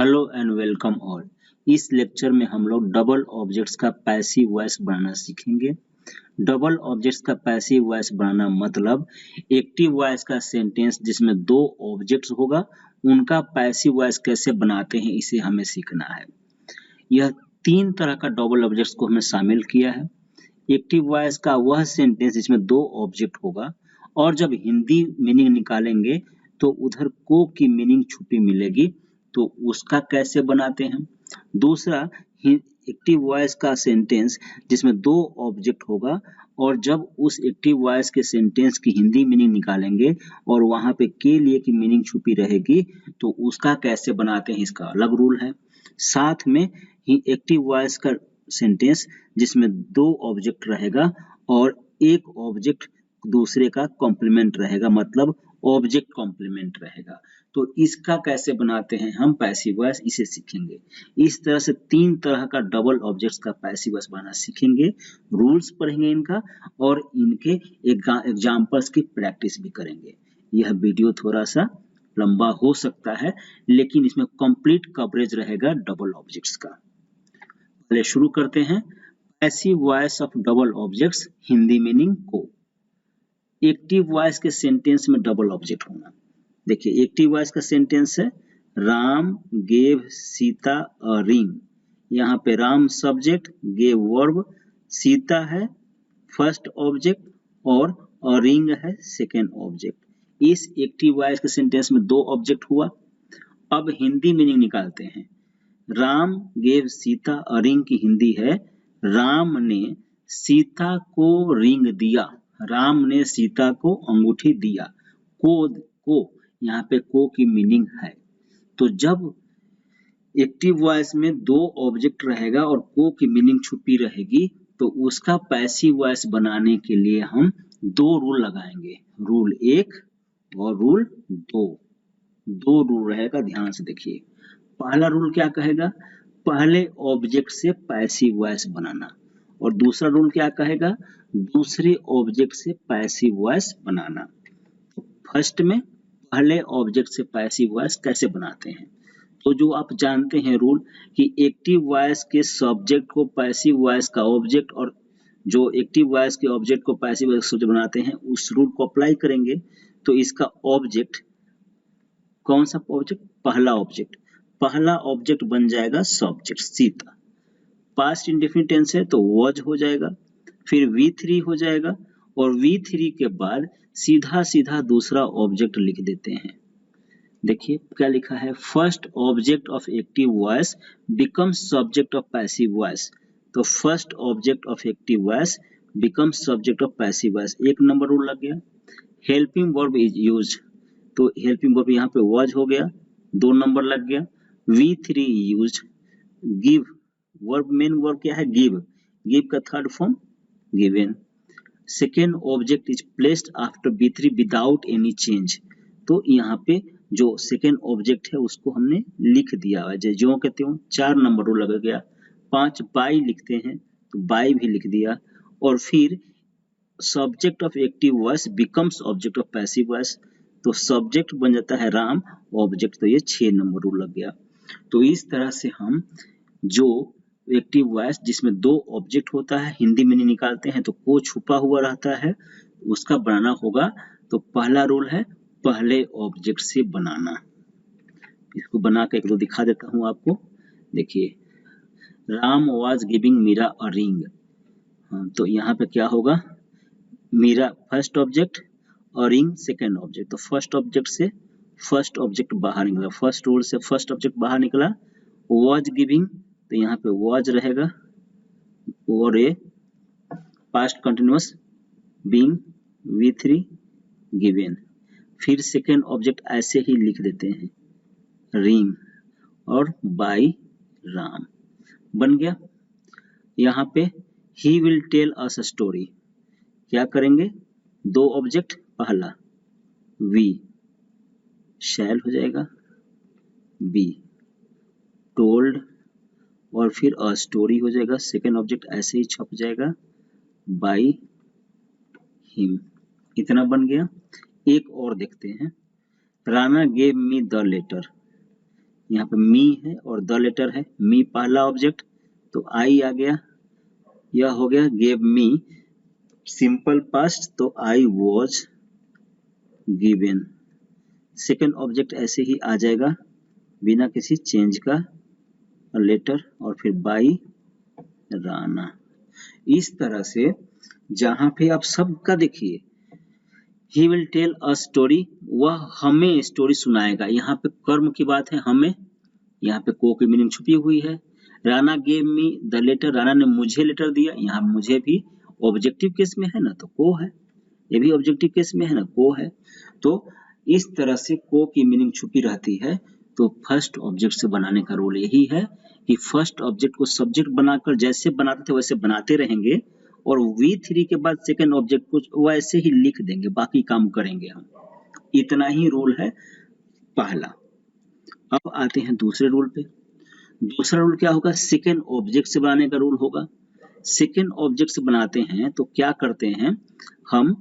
Hello and welcome all. इस lecture में हम लोग डबल ऑब्जेक्ट्स का पैसिव वॉइस बनाना सीखेंगे। डबल ऑब्जेक्ट्स का पैसिव वॉइस बनाना मतलब एक्टिव वॉइस का सेंटेंस जिसमें दो ऑब्जेक्ट्स होगा, उनका पैसिव वॉइस कैसे बनाते हैं इसे हमें सीखना है। यह तीन तरह का डबल ऑब्जेक्ट्स को हमने शामिल किया है। एक्टिव वॉइस का वह सेंटेंस जिसमें दो ऑब्जेक्ट होगा और जब हिंदी मीनिंग निकालेंगे तो उधर को की मीनिंग छुपी मिलेगी, तो उसका कैसे बनाते हैं। दूसरा, एक्टिव वॉइस का सेंटेंस जिसमें दो ऑब्जेक्ट होगा और जब उस एक्टिव वॉइस के सेंटेंस की हिंदी मीनिंग निकालेंगे और वहां पे के लिए की मीनिंग छुपी रहेगी, तो उसका कैसे बनाते हैं, इसका अलग रूल है। साथ में ही एक्टिव वॉइस का सेंटेंस जिसमें दो ऑब्जेक्ट रहेगा और एक ऑब्जेक्ट दूसरे का कॉम्प्लीमेंट रहेगा, मतलब ऑब्जेक्ट कॉम्प्लीमेंट रहेगा, तो इसका कैसे बनाते हैं हम पैसिव वॉइस, इसे सीखेंगे। इस तरह से तीन तरह का डबल ऑब्जेक्ट्स का पैसिव वॉइस बनाना सीखेंगे। रूल्स पढ़ेंगे इनका और इनके एग्जांपल्स की प्रैक्टिस भी करेंगे। यह वीडियो थोड़ा सा लंबा हो सकता है, लेकिन इसमें कंप्लीट कवरेज रहेगा डबल ऑब्जेक्ट्स का। पहले शुरू करते हैं passive voice of double objects Hindi meaning को। एक्टिव वॉइस के सेंटेंस में डबल ऑब्जेक्ट होना। देखिए, एक्टिव वॉइस का सेंटेंस है Ram gave Sita a ring. यहाँ पे Ram subject, gave verb, Sita है फर्स्ट ऑब्जेक्ट और अ रिंग है सेकेंड ऑब्जेक्ट। इस एक्टिव वॉइस के सेंटेंस में दो ऑब्जेक्ट हुआ। अब हिंदी मीनिंग निकालते हैं। Ram gave Sita a ring की हिंदी है राम ने सीता को रिंग दिया। राम ने सीता को अंगूठी दिया। को यहाँ पे को की मीनिंग है। तो जब एक्टिव वॉइस में दो ऑब्जेक्ट रहेगा और को की मीनिंग छुपी रहेगी, तो उसका पैसिव वॉइस बनाने के लिए हम दो रूल लगाएंगे, रूल 1 और रूल 2। दो रूल रहेगा, ध्यान से देखिए। पहला रूल क्या कहेगा, पहले ऑब्जेक्ट से पैसिव वॉइस बनाना, और दूसरा रूल क्या कहेगा, दूसरे ऑब्जेक्ट से पैसिव वॉइस बनाना। फर्स्ट में पहले ऑब्जेक्ट से पैसिव वॉइस कैसे बनाते हैं, तो जो आप जानते हैं रूल कि एक्टिव वॉइस के सब्जेक्ट को पैसिव वॉइस का ऑब्जेक्ट और जो एक्टिव वॉइस के ऑब्जेक्ट को पैसिव वॉइस का सब्जेक्ट बनाते हैं, उस रूल को अप्लाई करेंगे तो इसका ऑब्जेक्ट कौन सा ऑब्जेक्ट, पहला ऑब्जेक्ट बन जाएगा subject Sita. Past indefinite tense है तो वॉज हो जाएगा, फिर V3 हो जाएगा और V3 के बाद सीधा सीधा दूसरा ऑब्जेक्ट लिख देते हैं। देखिए क्या लिखा है, first object of active voice becomes subject of passive voice. तो first object of active voice becomes subject of passive voice, एक नंबर रूल लग गया। हेल्पिंग वर्ब इज यूज्ड, तो हेल्पिंग वर्ब यहाँ पे वॉज हो गया, 2 नंबर लग गया। V3 used. Give verb, main verb क्या है, गिव का third form given. Second object is placed after V3 without any change, तो यहाँ पे जो सेकेंड ऑब्जेक्ट है उसको हमने लिख दिया है, जो कहते हो 4 नंबर रूल लग गया। 5 बाई लिखते हैं तो बाई भी लिख दिया, और फिर subject of active voice becomes object of passive voice, तो सब्जेक्ट बन जाता है राम, ऑब्जेक्ट तो ये 6 नंबर रूल लग गया। तो इस तरह से हम जो एक्टिव वॉइस जिसमें दो ऑब्जेक्ट होता है हिंदी मीनिंग निकालते हैं तो को छुपा हुआ रहता है, उसका बनाना होगा। तो पहला रूल है पहले ऑब्जेक्ट से बनाना। इसको बना के एक दो दिखा देता हूं आपको। देखिए, Ram was giving Meera a ring, तो यहाँ पे क्या होगा, मीरा फर्स्ट ऑब्जेक्ट और रिंग सेकेंड ऑब्जेक्ट, तो फर्स्ट ऑब्जेक्ट से फर्स्ट ऑब्जेक्ट बाहर निकला, फर्स्ट रूल से फर्स्ट ऑब्जेक्ट बाहर निकला। वाज गिविंग, तो यहाँ पे वाज रहेगा और ए past continuous being V3 given, फिर सेकेंड ऑब्जेक्ट ऐसे ही लिख देते हैं रिंग और बाई राम, बन गया। यहाँ पे he will tell us a story, क्या करेंगे, दो ऑब्जेक्ट, पहला वी शैल हो जाएगा, बी टोल्ड और फिर अ स्टोरी हो जाएगा, सेकेंड ऑब्जेक्ट ऐसे ही छप जाएगा बाई हिम, इतना बन गया। एक और देखते हैं, Rana gave me the letter, यहाँ पे मी है और द लेटर है, मी पहला ऑब्जेक्ट, तो आई आ गया, यह हो गया गेव मी सिंपल पास्ट, तो I was given. Second object ऐसे ही आ जाएगा बिना किसी चेंज का, लेटर और फिर बाई राणा। इस तरह से जहां पे आप सबका देखिए, he will tell a story, वह हमें स्टोरी सुनाएगा। यहाँ पे कर्म की बात है, हमें, यहाँ पे को की मीनिंग छुपी हुई है। Rana gave me the letter, Rana ने मुझे लेटर दिया, यहाँ मुझे भी ऑब्जेक्टिव केस में है ना, तो को है, ये भी ऑब्जेक्टिव केस में है ना, को है। तो इस तरह से को की मीनिंग छुपी रहती है। तो फर्स्ट ऑब्जेक्ट से बनाने का रूल यही है कि फर्स्ट ऑब्जेक्ट को सब्जेक्ट बनाकर जैसे बनाते थे वैसे बनाते रहेंगे, और V3 के बाद सेकेंड ऑब्जेक्ट को वैसे ही लिख देंगे, बाकी काम करेंगे हम। इतना ही रूल है पहला। अब आते हैं दूसरे रूल पे। दूसरा रूल क्या होगा, सेकेंड ऑब्जेक्ट से बनाने का रूल होगा। सेकेंड ऑब्जेक्ट से बनाते हैं तो क्या करते हैं हम,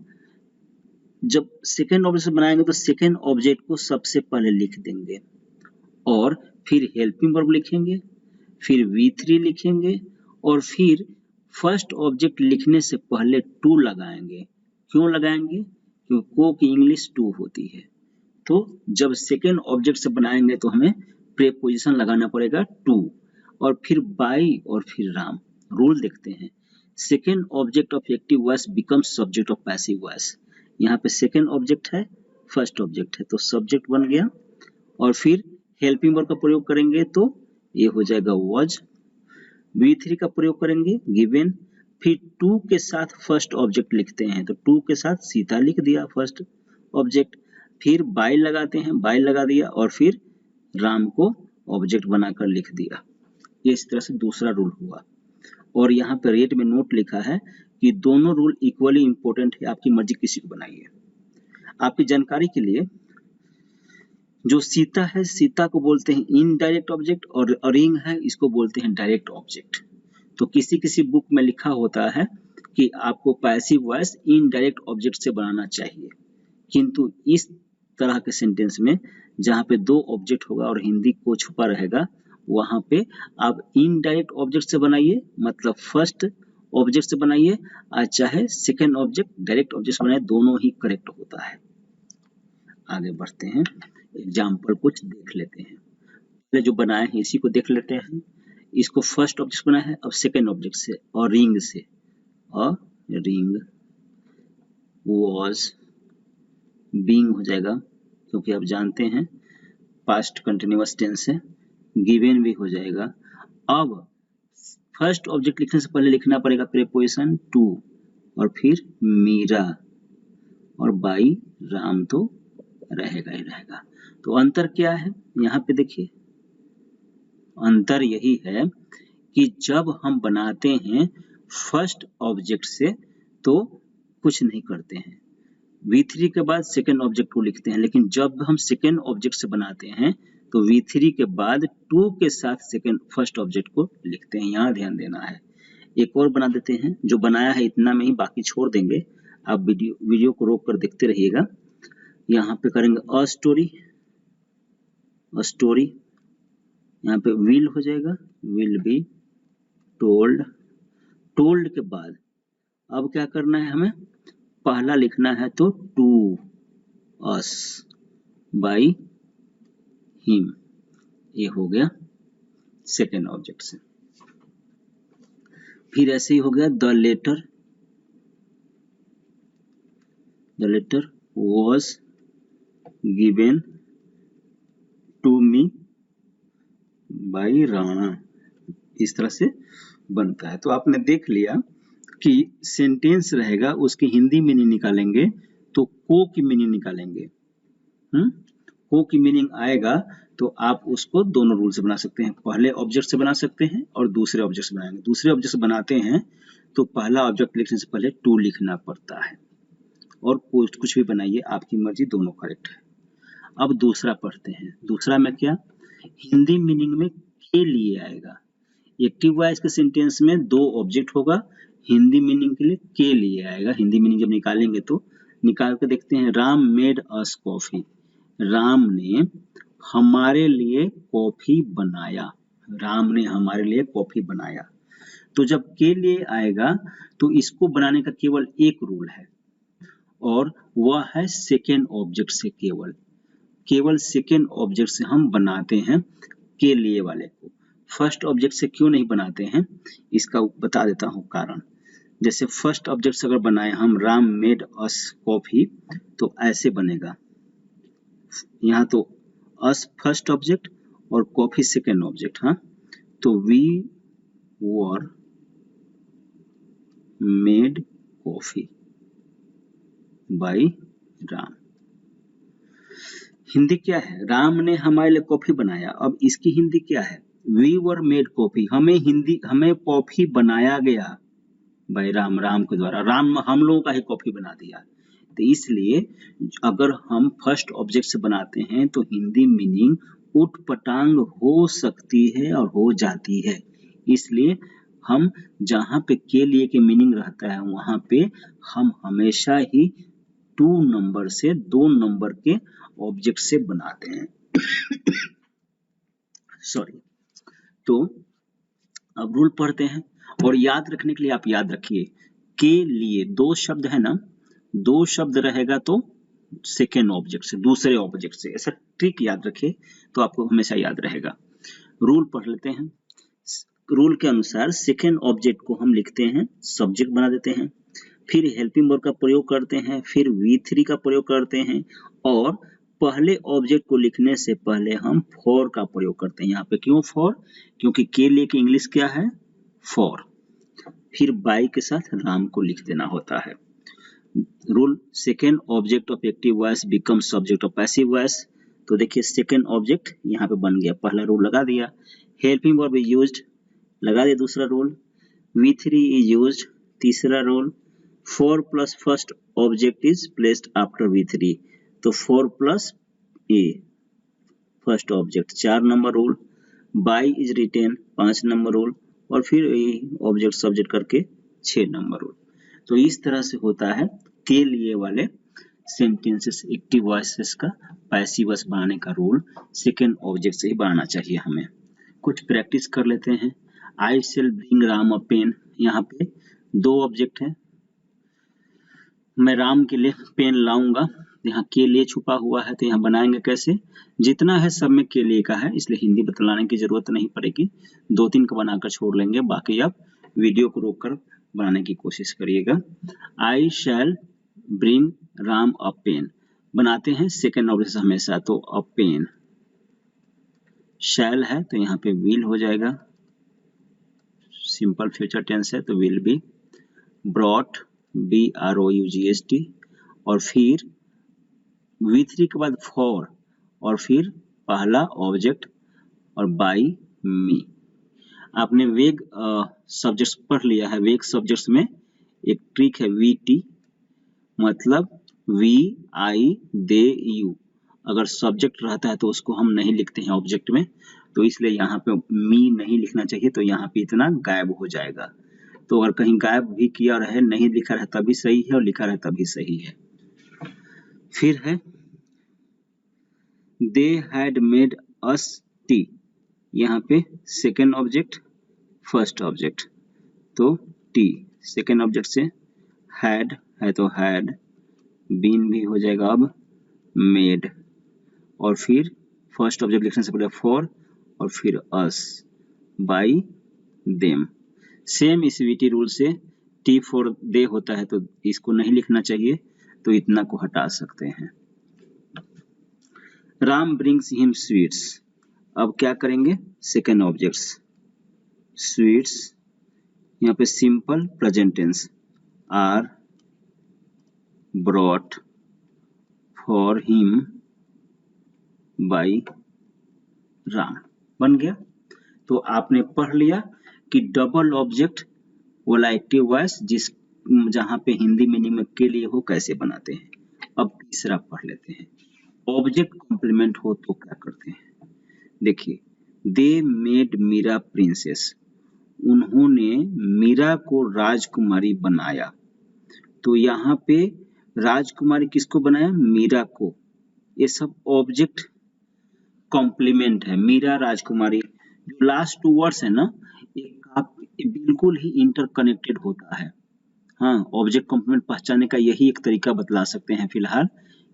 जब सेकेंड ऑब्जेक्ट से बनाएंगे तो सेकेंड ऑब्जेक्ट को सबसे पहले लिख देंगे और फिर हेल्पिंग वर्ब लिखेंगे, फिर V3 लिखेंगे और फिर फर्स्ट ऑब्जेक्ट लिखने से पहले टू लगाएंगे। क्यों लगाएंगे, क्योंकि को की इंग्लिश टू होती है। तो जब सेकेंड ऑब्जेक्ट से बनाएंगे तो हमें प्रीपोजिशन लगाना पड़ेगा टू, और फिर बाई और फिर राम। रूल देखते हैं, second object of active voice becomes subject of passive voice. यहाँ पे सेकेंड ऑब्जेक्ट है, फर्स्ट ऑब्जेक्ट है, तो सब्जेक्ट बन गया, और फिर हेल्पिंग वर्ब का प्रयोग करेंगे तो ये हो जाएगा वॉज। V3 का प्रयोग करेंगे गिवन, फिर टू के साथ फर्स्ट ऑब्जेक्ट लिखते हैं, तो टू के साथ सीता लिख दिया फर्स्ट ऑब्जेक्ट, फिर बाय लगाते हैं, बाय लगा दिया, और फिर राम को ऑब्जेक्ट बनाकर लिख दिया। इस तरह से दूसरा रूल हुआ। और यहाँ पे रेड में नोट लिखा है कि दोनों रूल इक्वली इंपॉर्टेंट है, आपकी मर्जी किसी को बनाइए। आपकी जानकारी के लिए, जो सीता है, सीता को बोलते हैं इनडायरेक्ट ऑब्जेक्ट, और रिंग है, इसको बोलते हैं डायरेक्ट ऑब्जेक्ट। तो किसी किसी बुक में लिखा होता है कि आपको पैसिव वॉइस इनडायरेक्ट ऑब्जेक्ट से बनाना चाहिए, किंतु इस तरह के सेंटेंस में जहाँ पे दो ऑब्जेक्ट होगा और हिंदी को छुपा रहेगा, वहां पे आप इनडायरेक्ट ऑब्जेक्ट से बनाइए, मतलब फर्स्ट ऑब्जेक्ट से बनाइए, और चाहे सेकेंड ऑब्जेक्ट डायरेक्ट ऑब्जेक्ट से बनाइए, दोनों ही करेक्ट होता है। आगे बढ़ते हैं, एग्जाम्पल कुछ देख लेते हैं। पहले जो बनाए हैं इसी को देख लेते हैं। इसको फर्स्ट ऑब्जेक्ट बनाया है, अब सेकेंड ऑब्जेक्ट से, और रिंग से, और रिंग वॉज बीइंग हो जाएगा, क्योंकि आप जानते हैं पास्ट कंटिन्यूअस टेंस है, गिवन भी हो जाएगा। अब फर्स्ट ऑब्जेक्ट लिखने से पहले लिखना पड़ेगा प्रीपोजिशन टू, और फिर मीरा, और बाई राम तो रहेगा ही रहेगा। तो अंतर क्या है, यहाँ पे देखिए, अंतर यही है कि जब हम बनाते हैं फर्स्ट ऑब्जेक्ट से तो कुछ नहीं करते हैं, V3 के बाद सेकेंड ऑब्जेक्ट को लिखते हैं, लेकिन जब हम सेकेंड ऑब्जेक्ट से बनाते हैं तो V3 के बाद टू के साथ सेकेंड फर्स्ट ऑब्जेक्ट को लिखते हैं। यहाँ ध्यान देना है। एक और बना देते हैं, जो बनाया है इतना में ही, बाकी छोड़ देंगे। आप वीडियो को रोक कर देखते रहिएगा। यहाँ पे करेंगे अ स्टोरी, अ स्टोरी, यहाँ पे विल हो जाएगा, विल बी टोल्ड, टोल्ड के बाद अब क्या करना है, हमें पहला लिखना है तो टू अस बाय हिम, ये हो गया सेकेंड ऑब्जेक्ट से। फिर ऐसे ही हो गया the letter, the letter was given to me by Rana, इस तरह से बनता है। तो आपने देख लिया कि सेंटेंस रहेगा, उसकी हिंदी मीनिंग निकालेंगे तो को की मीनिंग निकालेंगे। को की मीनिंग आएगा तो आप उसको दोनों रूल से बना सकते हैं, पहले ऑब्जेक्ट से बना सकते हैं और दूसरे ऑब्जेक्ट से बनाएंगे। दूसरे ऑब्जेक्ट से बनाते हैं तो पहला ऑब्जेक्ट लिखने से पहले टू लिखना पड़ता है, और कुछ भी बनाइए, आपकी मर्जी, दोनों करेक्ट है। अब दूसरा पढ़ते हैं। दूसरा में क्या, हिंदी मीनिंग में के लिए आएगा। एक्टिव वॉइस के सेंटेंस में दो ऑब्जेक्ट होगा, हिंदी मीनिंग के लिए के लिए आएगा। हिंदी मीनिंग जब निकालेंगे तो निकाल के देखते हैं। Ram made us coffee, Ram ने हमारे लिए कॉफी बनाया, राम ने हमारे लिए कॉफी बनाया। तो जब के लिए आएगा तो इसको बनाने का केवल एक रूल है और वह है सेकेंड ऑब्जेक्ट से, केवल सेकेंड ऑब्जेक्ट से हम बनाते हैं के लिए वाले को। फर्स्ट ऑब्जेक्ट से क्यों नहीं बनाते हैं, इसका बता देता हूं कारण। जैसे फर्स्ट ऑब्जेक्ट से अगर बनाए हम राम मेड अस कॉफी, तो ऐसे बनेगा, यहाँ तो अस फर्स्ट ऑब्जेक्ट और कॉफी सेकेंड ऑब्जेक्ट। हाँ, तो we were made coffee by Ram. Hindi क्या है, राम ने हमारे लिए कॉफी बनाया। अब इसकी हिंदी क्या है, वी वर मेड कॉफी, हमें कॉफी बनाया गया भाई राम, राम के द्वारा, राम हम लोगों का ही कॉफी बना दिया। तो इसलिए अगर हम फर्स्ट ऑब्जेक्ट से बनाते हैं तो हिंदी मीनिंग उट पटांग हो सकती है और हो जाती है। इसलिए हम जहां पे के लिए के मीनिंग रहता है वहां पे हम हमेशा ही 2 नंबर से, 2 नंबर के ऑब्जेक्ट से बनाते हैं। सॉरी। तो अब रूल पढ़ते हैं और याद रखने के लिए आप याद रखिए, के लिए 2 शब्द है ना, 2 शब्द रहेगा तो सेकेंड ऑब्जेक्ट से, दूसरे ऑब्जेक्ट से, ऐसा ट्रिक याद रखिए तो आपको हमेशा याद रहेगा। रूल पढ़ लेते हैं। रूल के अनुसार सेकेंड ऑब्जेक्ट को हम लिखते हैं, सब्जेक्ट बना देते हैं, फिर हेल्पिंग वर्ब का प्रयोग करते हैं, फिर V3 का प्रयोग करते हैं और पहले ऑब्जेक्ट को लिखने से पहले हम फॉर का प्रयोग करते हैं। यहाँ पे क्यों फॉर, क्योंकि के लिए की इंग्लिश क्या है, फॉर। फिर बाय के साथ राम को लिख देना होता है। Rule, second object of active voice become subject of passive voice. तो देखिए सेकेंड ऑब्जेक्ट यहाँ पे बन गया, पहला रूल लगा दिया। हेल्पिंग वर्ब इज यूज्ड, लगा दिया दूसरा रूल। V3 इज यूज्ड, तीसरा rule. 4 plus first object is placed after V3, तो 4 plus a first object, 4 number rule. By is written, 5 number rule. और फिर ऑब्जेक्ट सब्जेक्ट करके 6 नंबर रूल। तो इस तरह से होता है के लिए वाले सेंटेंसेस, एक्टिव वॉइसेस का पैसिव वॉइस बनाने का रूल सेकेंड ऑब्जेक्ट से ही बनाना चाहिए हमें। कुछ प्रैक्टिस कर लेते हैं। आई शैल ब्रिंग राम अ पेन, यहाँ पे 2 ऑब्जेक्ट है, मैं राम के लिए पेन लाऊंगा, यहाँ के लिए छुपा हुआ है, तो यहाँ बनाएंगे कैसे, जितना है सब में के लिए का है, इसलिए हिंदी बतलाने की जरूरत नहीं पड़ेगी, 2-3 का बनाकर छोड़ लेंगे, बाकी आप वीडियो को रोककर बनाने की कोशिश करिएगा। आई शैल ब्रिंग राम अ पेन बनाते हैं सेकेंड ऑब्जेक्ट से हमेशा, तो अ पेन, शैल है तो यहाँ पे विल हो जाएगा, सिंपल फ्यूचर टेंस है तो विल बी, ब्रॉट BROUGHT, और फिर V3 के बाद फॉर और फिर पहला ऑब्जेक्ट और बाय मी। आपने वेग सब्जेक्ट्स पढ़ लिया है, वेग सब्जेक्ट्स में एक ट्रिक है VT, मतलब वी आई दे यू, अगर सब्जेक्ट रहता है तो उसको हम नहीं लिखते हैं ऑब्जेक्ट में, तो इसलिए यहाँ पे मी नहीं लिखना चाहिए, तो यहाँ पे इतना गायब हो जाएगा। तो अगर कहीं गायब भी किया रहे, नहीं लिखा रहे तभी सही है और लिखा रहे तभी सही है। फिर है they had made us T, यहाँ पे सेकेंड ऑब्जेक्ट फर्स्ट ऑब्जेक्ट, तो टी सेकेंड ऑब्जेक्ट से, हैड है तो हैड, बीन भी हो जाएगा अब मेड, और फिर फर्स्ट ऑब्जेक्ट लिखने से पहले फॉर और फिर अस बाय देम। सेम इस VT रूल से टी फॉर दे होता है तो इसको नहीं लिखना चाहिए, तो इतना को हटा सकते हैं। राम ब्रिंग्स हिम स्वीट्स, अब क्या करेंगे, सेकेंड ऑब्जेक्ट्स स्वीट्स, यहाँ पे simple present tense, are brought for him by Ram, बन गया। तो आपने पढ़ लिया कि डबल ऑब्जेक्ट वाला एक्टिव वॉइस जिस जहां पे हिंदी मीनिंग में के लिए हो कैसे बनाते हैं। अब तीसरा पढ़ लेते हैं, ऑब्जेक्ट कॉम्प्लीमेंट हो तो क्या करते हैं। देखिए, दे मेड मीरा प्रिंसेस, उन्होंने मीरा को राजकुमारी बनाया, तो यहाँ पे राजकुमारी किसको बनाया, मीरा को। ये सब ऑब्जेक्ट कॉम्प्लीमेंट है, मीरा राजकुमारी। जो लास्ट 2 वर्ड्स है ना, ये बिल्कुल ही इंटरकनेक्टेड होता है। हाँ, ऑब्जेक्ट कॉम्प्लीमेंट पहचानने का यही एक तरीका बतला सकते हैं फिलहाल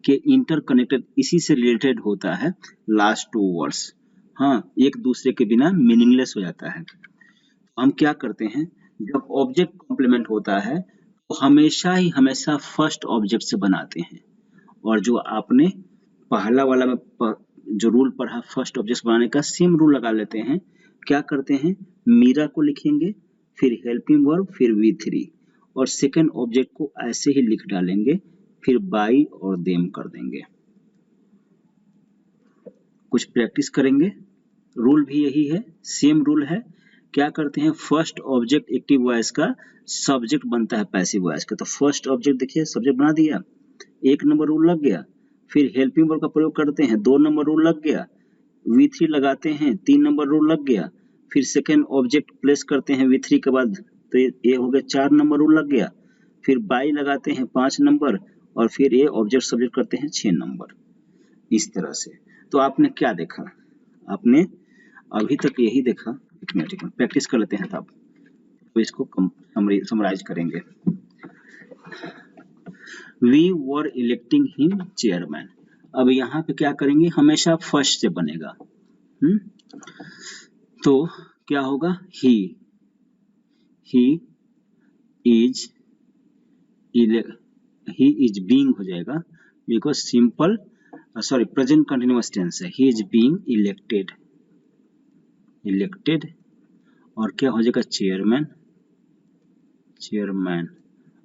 कि इंटरकनेक्टेड इसी से रिलेटेड होता है लास्ट 2 वर्ड्स। हाँ, एक दूसरे के बिना मीनिंगलेस हो जाता है। हम क्या करते हैं, जब ऑब्जेक्ट कॉम्प्लीमेंट होता है तो हमेशा फर्स्ट ऑब्जेक्ट से बनाते हैं। और जो आपने पहला वाला में जो रूल पढ़ा फर्स्ट ऑब्जेक्ट बनाने का, सेम रूल लगा लेते हैं। क्या करते हैं, मीरा को लिखेंगे, फिर हेल्पिंग वर्ब, फिर V3 और सेकेंड ऑब्जेक्ट को ऐसे ही लिख डालेंगे, फिर बाई और देम कर देंगे। कुछ प्रैक्टिस करेंगे। रूल भी यही है, सेम रूल है। क्या करते हैं, फर्स्ट ऑब्जेक्ट एक्टिव वॉइस का सब्जेक्ट बनता है पैसिव वॉइस का। तो फर्स्ट ऑब्जेक्ट देखिए सब्जेक्ट बना दिया, 1 नंबर रूल लग गया। फिर हेल्पिंग वर्ब का प्रयोग करते हैं, 2 नंबर रूल लग गया। V3 लगाते हैं, 3 नंबर रूल लग गया। फिर सेकेंड ऑब्जेक्ट प्लेस करते हैं V3 के बाद, तो ये हो गया 4 नंबर रूल लग गया। फिर बाई लगाते हैं 5 नंबर और फिर ये ऑब्जेक्ट सब्जेक्ट करते हैं 6 नंबर, इस तरह से। तो आपने क्या देखा, आपने अभी तक यही देखा। एक मिनट प्रैक्टिस कर लेते हैं तब तो इसको समराइज करेंगे। We were electing him chairman। अब यहाँ पे क्या करेंगे, हमेशा फर्स्ट से बनेगा। तो क्या होगा, he is being हो जाएगा, because simple present continuous tense है। he is being elected और क्या हो जाएगा, चेयरमैन।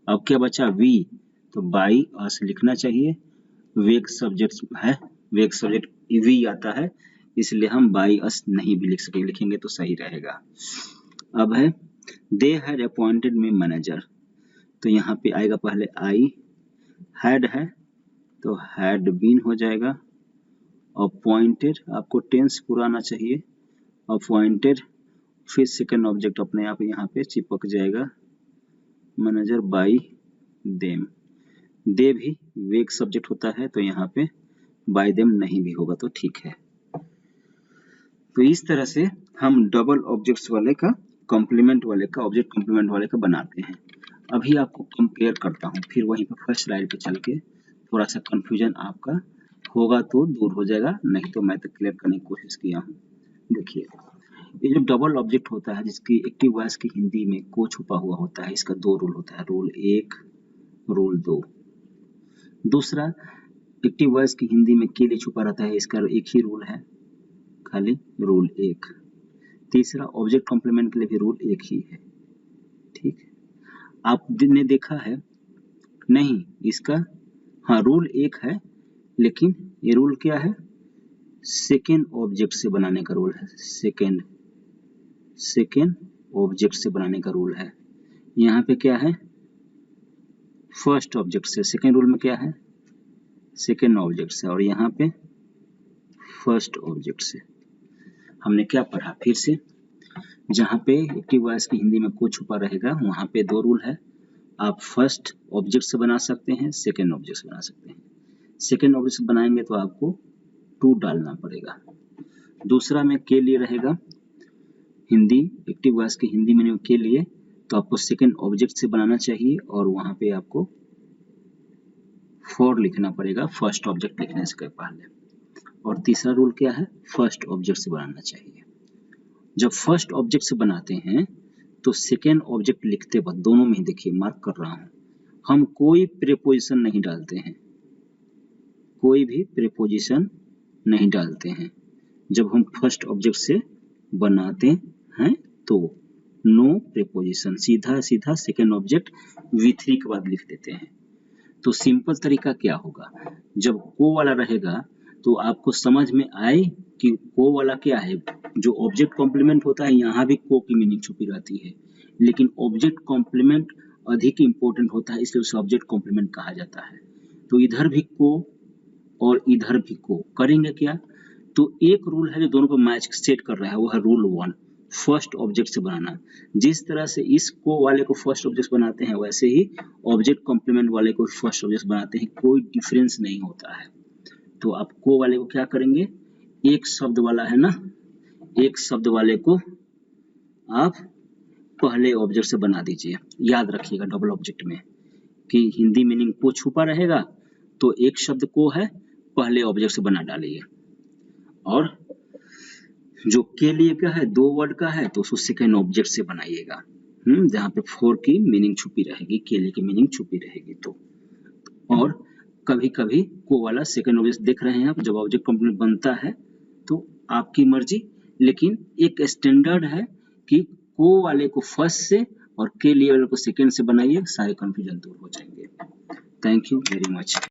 अब क्या बचा, वी, तो बाई अस लिखना चाहिए। वेग सब्जेक्ट है, वेग सब्जेक्ट वी आता है, इसलिए हम बाई अस नहीं भी लिख सके, लिखेंगे तो सही रहेगा। अब है they had appointed me manager, तो यहाँ पे आएगा पहले आई, हैड है तो हैड बीन हो जाएगा। अपॉइंटेड आपको टेंस पूरा आना चाहिए, अपॉइंटेड, फिर सेकंड ऑब्जेक्ट अपने आप यहाँ पे चिपक जाएगा, मैनेजर बाई देम। दे भी वेग सब्जेक्ट होता है तो यहाँ पे बाय देम नहीं भी होगा तो ठीक है। तो इस तरह से हम डबल ऑब्जेक्ट्स वाले का कॉम्प्लीमेंट वाले का ऑब्जेक्ट कॉम्प्लीमेंट वाले का बनाते हैं। अभी आपको कंपेयर करता हूँ, फिर वहीं पे फर्स्ट स्लाइड पे चल के थोड़ा सा कंफ्यूजन आपका होगा तो दूर हो जाएगा, नहीं तो मैं तो क्लियर करने की कोशिश किया हूँ। देखिए ये जो डबल ऑब्जेक्ट होता है जिसकी एक्टिव वॉइस की हिंदी में को छुपा हुआ होता है, इसका 2 रूल होता है, रूल 1, रूल 2। दूसरा एक्टिव वॉइस की हिंदी में के लिए छुपा रहता है, इसका एक ही रूल है, खाली रूल 1। तीसरा ऑब्जेक्ट कॉम्प्लीमेंट के लिए भी रूल 1 ही है, ठीक है। आपने देखा है नहीं इसका, हाँ रूल 1 है, लेकिन ये रूल क्या है, सेकेंड ऑब्जेक्ट से बनाने का रूल है, सेकेंड ऑब्जेक्ट से बनाने का रूल है। यहाँ पे क्या है, फर्स्ट ऑब्जेक्ट से, सेकेंड रूल में क्या है, सेकेंड ऑब्जेक्ट से, और यहाँ पे फर्स्ट ऑब्जेक्ट से। हमने क्या पढ़ा फिर से, जहाँ पे एक्टिव वॉइस की हिंदी में को छुपा रहेगा वहाँ पे 2 रूल है, आप फर्स्ट ऑब्जेक्ट से बना सकते हैं, सेकेंड ऑब्जेक्ट से बना सकते हैं। सेकेंड ऑब्जेक्ट से बनाएंगे तो आपको टू डालना पड़ेगा। दूसरा में के लिए रहेगा, हिंदी एक्टिव वॉइस की हिंदी में के लिए तो आपको सेकेंड ऑब्जेक्ट से बनाना चाहिए और वहाँ पे आपको फॉर लिखना पड़ेगा फर्स्ट ऑब्जेक्ट लिखने से पहले। और तीसरा रूल क्या है, फर्स्ट ऑब्जेक्ट से बनाना चाहिए। जब फर्स्ट ऑब्जेक्ट से बनाते हैं तो सेकेंड ऑब्जेक्ट लिखते वक्त दोनों में ही देखिए मार्क कर रहा हूं, हम कोई प्रीपोजिशन नहीं डालते हैं, कोई भी प्रीपोजिशन नहीं डालते हैं। जब हम फर्स्ट ऑब्जेक्ट से बनाते हैं तो नो प्रीपोजिशन, सीधा सीधा सेकेंड ऑब्जेक्ट V3 के बाद लिख देते हैं। तो सिंपल तरीका क्या होगा, जब को वाला रहेगा तो आपको समझ में आए कि को वाला क्या है। जो ऑब्जेक्ट कॉम्प्लीमेंट होता है यहाँ भी को की मीनिंग छुपी रहती है, लेकिन ऑब्जेक्ट कॉम्प्लीमेंट अधिक इंपॉर्टेंट होता है, इसलिए उसे ऑब्जेक्ट कॉम्प्लीमेंट कहा जाता है। तो इधर भी को और इधर भी को करेंगे क्या, तो एक रूल है जो दोनों को मैच सेट कर रहा है, वो है रूल 1, फर्स्ट ऑब्जेक्ट से बनाना। जिस तरह से इस को वाले को फर्स्ट ऑब्जेक्ट बनाते हैं वैसे ही ऑब्जेक्ट कॉम्प्लीमेंट वाले को फर्स्ट ऑब्जेक्ट बनाते हैं, कोई डिफरेंस नहीं होता है। तो आप को वाले को क्या करेंगे, एक शब्द वाला है ना, एक शब्द वाले को आप पहले ऑब्जेक्ट से बना दीजिए। याद रखिएगा डबल ऑब्जेक्ट में कि हिंदी मीनिंग को छुपा रहेगा, तो एक शब्द को है पहले ऑब्जेक्ट से बना डालिए, और जो के लिए का है 2 वर्ड का है तो उसको सेकेंड ऑब्जेक्ट से बनाइएगा, जहाँ पे फोर की मीनिंग छुपी रहेगी, के लिए की मीनिंग छुपी रहेगी। तो और कभी कभी को वाला सेकेंड ऑब्जेक्ट देख रहे हैं आप, जब ऑब्जेक्ट कंपोनेंट बनता है तो आपकी मर्जी, लेकिन एक स्टैंडर्ड है कि को वाले को फर्स्ट से और के लिए वाले को सेकेंड से बनाइए, सारे कंफ्यूजन दूर हो जाएंगे। Thank you very much.